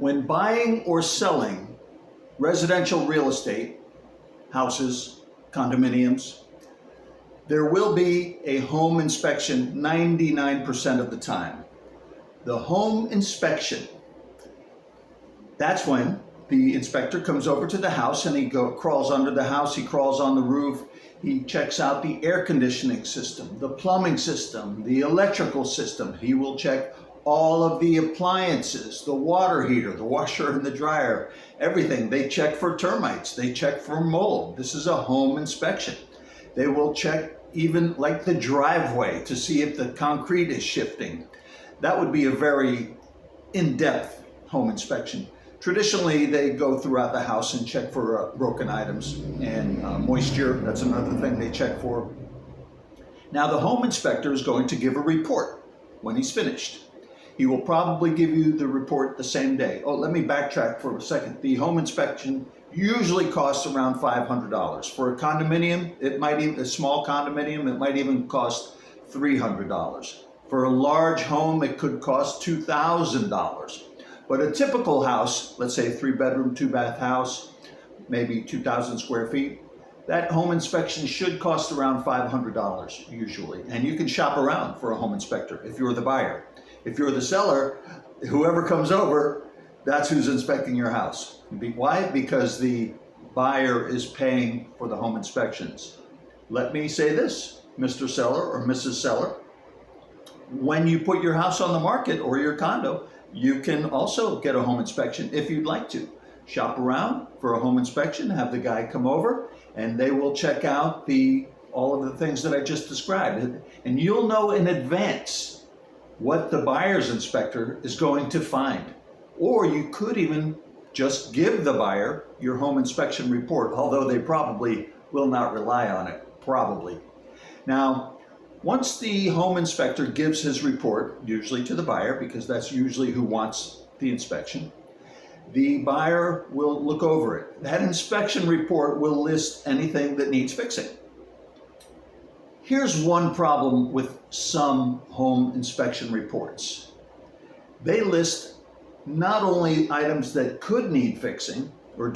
When buying or selling residential real estate, houses, condominiums, there will be a home inspection 99% of the time. The home inspection, that's when the inspector comes over to the house and he crawls under the house, he crawls on the roof, he checks out the air conditioning system, the plumbing system, the electrical system. He will check all of the appliances, the water heater, the washer and the dryer, everything. They check for termites, they check for mold. This is a home inspection. They will check even like the driveway to see if the concrete is shifting. That would be a very in-depth home inspection. Traditionally, they go throughout the house and check for broken items and moisture. That's another thing they check for. Now, the home inspector is going to give a report when he's finished. He will probably give you the report the same day. Oh, let me backtrack for a second. The home inspection usually costs around $500. For a condominium, a small condominium, it might even cost $300. For a large home, it could cost $2,000. But a typical house, let's say 3-bedroom, 2-bath house, maybe 2,000 square feet, that home inspection should cost around $500 usually. And you can shop around for a home inspector if you're the buyer. If you're the seller, whoever comes over, that's who's inspecting your house. Why? Because the buyer is paying for the home inspections. Let me say this, Mr. Seller or Mrs. Seller, when you put your house on the market or your condo, you can also get a home inspection if you'd like to. Shop around for a home inspection, have the guy come over, and they will check out all of the things that I just described. And you'll know in advance what the buyer's inspector is going to find. Or you could even just give the buyer your home inspection report, although they probably will not rely on it, probably. Now, once the home inspector gives his report, usually to the buyer, because that's usually who wants the inspection, the buyer will look over it. That inspection report will list anything that needs fixing. Here's one problem with some home inspection reports. They list not only items that could need fixing, that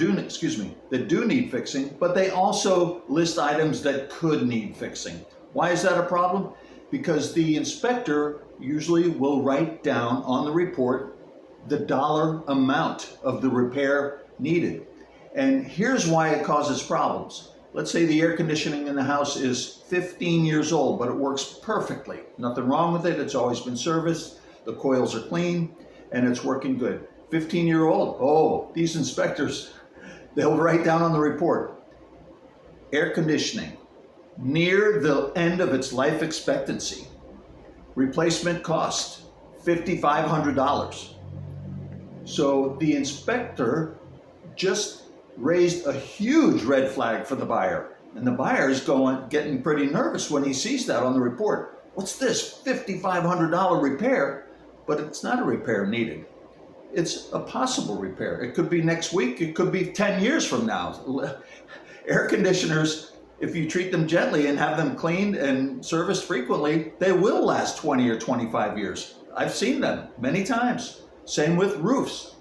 do need fixing, but they also list items that could need fixing. Why is that a problem? Because the inspector usually will write down on the report the dollar amount of the repair needed. And here's why it causes problems. Let's say the air conditioning in the house is 15 years old, but it works perfectly. Nothing wrong with it. It's always been serviced. The coils are clean and it's working good. 15-year-old, oh, these inspectors, they'll write down on the report, air conditioning, near the end of its life expectancy. Replacement cost, $5,500. So the inspector just raised a huge red flag for the buyer. And the buyer's getting pretty nervous when he sees that on the report. What's this, $5,500 repair? But it's not a repair needed. It's a possible repair. It could be next week, it could be 10 years from now. Air conditioners, if you treat them gently and have them cleaned and serviced frequently, they will last 20 or 25 years. I've seen them many times. Same with roofs.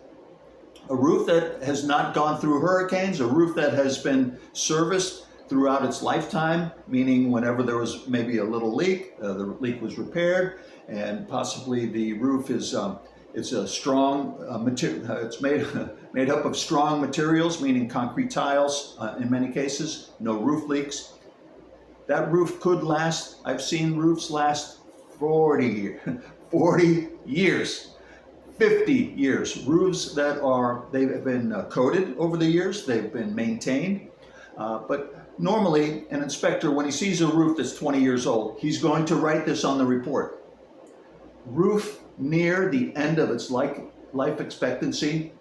A roof that has not gone through hurricanes, a roof that has been serviced throughout its lifetime, meaning whenever there was maybe a little leak, the leak was repaired, and possibly the roof is it's a strong material. It's made up of strong materials, meaning concrete tiles in many cases. No roof leaks. That roof could last. I've seen roofs last 40 years. 50 years. Roofs they've been coated over the years, they've been maintained. But normally an inspector, when he sees a roof that's 20 years old, he's going to write this on the report. Roof near the end of its life expectancy,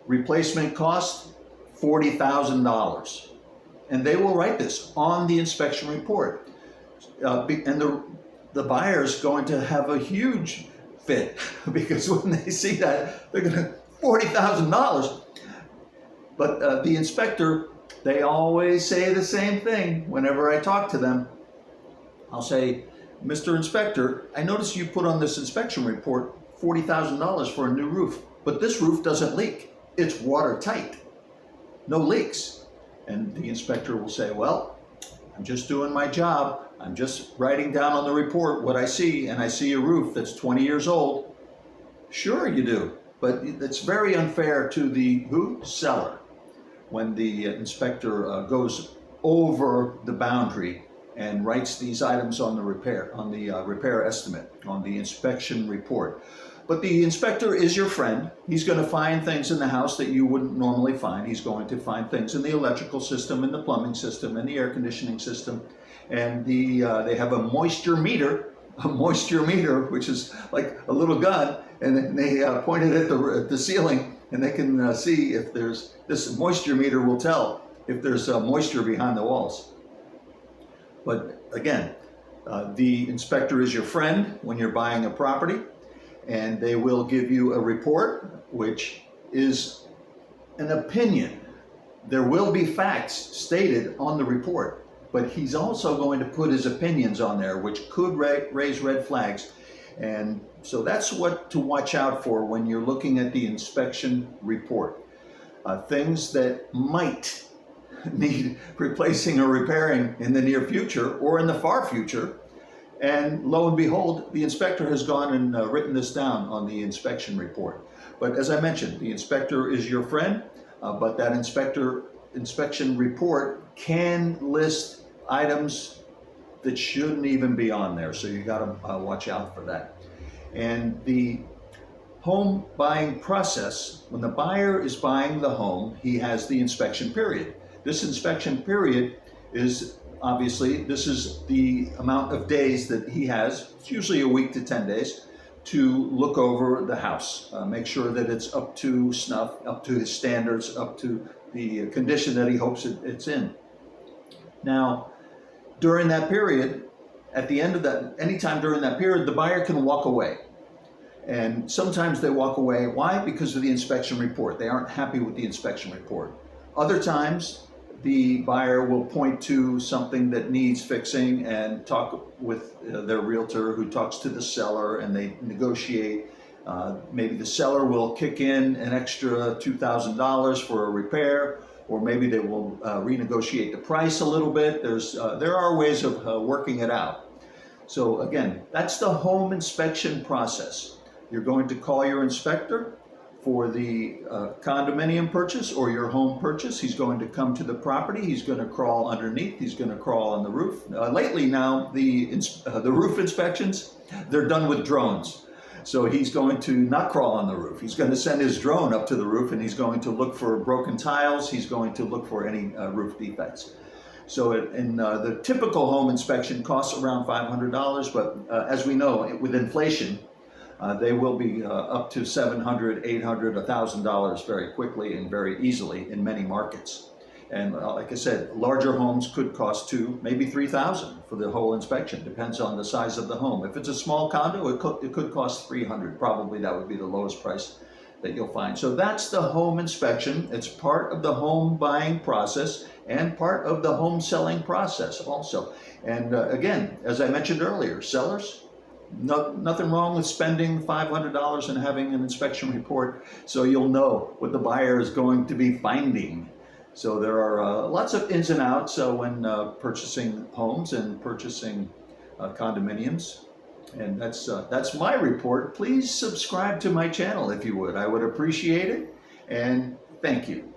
replacement cost, $40,000. And they will write this on the inspection report. And the buyer's going to have a huge fit because when they see that, they're going to $40,000. But the inspector, they always say the same thing whenever I talk to them. I'll say, Mr. Inspector, I noticed you put on this inspection report $40,000 for a new roof. but this roof doesn't leak. It's watertight, no leaks. And the inspector will say, well, I'm just doing my job. I'm just writing down on the report what I see, and I see a roof that's 20 years old. Sure you do, but it's very unfair to the seller when the inspector goes over the boundary and writes these items on the repair estimate, on the inspection report. But the inspector is your friend. He's going to find things in the house that you wouldn't normally find. He's going to find things in the electrical system, in the plumbing system, in the air conditioning system. And they have a moisture meter, which is like a little gun, and they point it at the ceiling, and they can see if there's, this moisture meter will tell if there's moisture behind the walls. But again, the inspector is your friend when you're buying a property, and they will give you a report, which is an opinion. There will be facts stated on the report, but he's also going to put his opinions on there, which could raise red flags. And so that's what to watch out for when you're looking at the inspection report. Things that might need replacing or repairing in the near future or in the far future. And lo and behold, the inspector has gone and written this down on the inspection report. But as I mentioned, the inspector is your friend, but that inspection report can list items that shouldn't even be on there. So you got to watch out for that. And the home buying process, when the buyer is buying the home, he has the inspection period. This inspection period is obviously, this is the amount of days that he has, it's usually a week to 10 days, to look over the house, make sure that it's up to snuff, up to his standards, up to the condition that he hopes it's in. Now, during that period, at the end of that, anytime during that period, the buyer can walk away. And sometimes they walk away. Why? Because of the inspection report. They aren't happy with the inspection report. Other times, the buyer will point to something that needs fixing and talk with their realtor, who talks to the seller, and they negotiate. Maybe the seller will kick in an extra $2,000 for a repair, or maybe they will renegotiate the price a little bit. There are ways of working it out. So again, that's the home inspection process. You're going to call your inspector for the condominium purchase or your home purchase. He's going to come to the property. He's going to crawl underneath. He's going to crawl on the roof. Lately now, the roof inspections, they're done with drones. So he's going to not crawl on the roof. He's going to send his drone up to the roof, and he's going to look for broken tiles. He's going to look for any roof defects. So the typical home inspection costs around $500, but as we know, with inflation, they will be up to $700, $800, $1,000 very quickly and very easily in many markets. And like I said, larger homes could cost $2,000, maybe $3,000 for the whole inspection. Depends on the size of the home. If it's a small condo, it could cost $300. Probably that would be the lowest price that you'll find. So that's the home inspection. It's part of the home buying process and part of the home selling process also. And again, as I mentioned earlier, sellers, nothing wrong with spending $500 and having an inspection report so you'll know what the buyer is going to be finding. So there are lots of ins and outs when purchasing homes and purchasing condominiums. And that's my report. Please subscribe to my channel if you would. I would appreciate it. And thank you.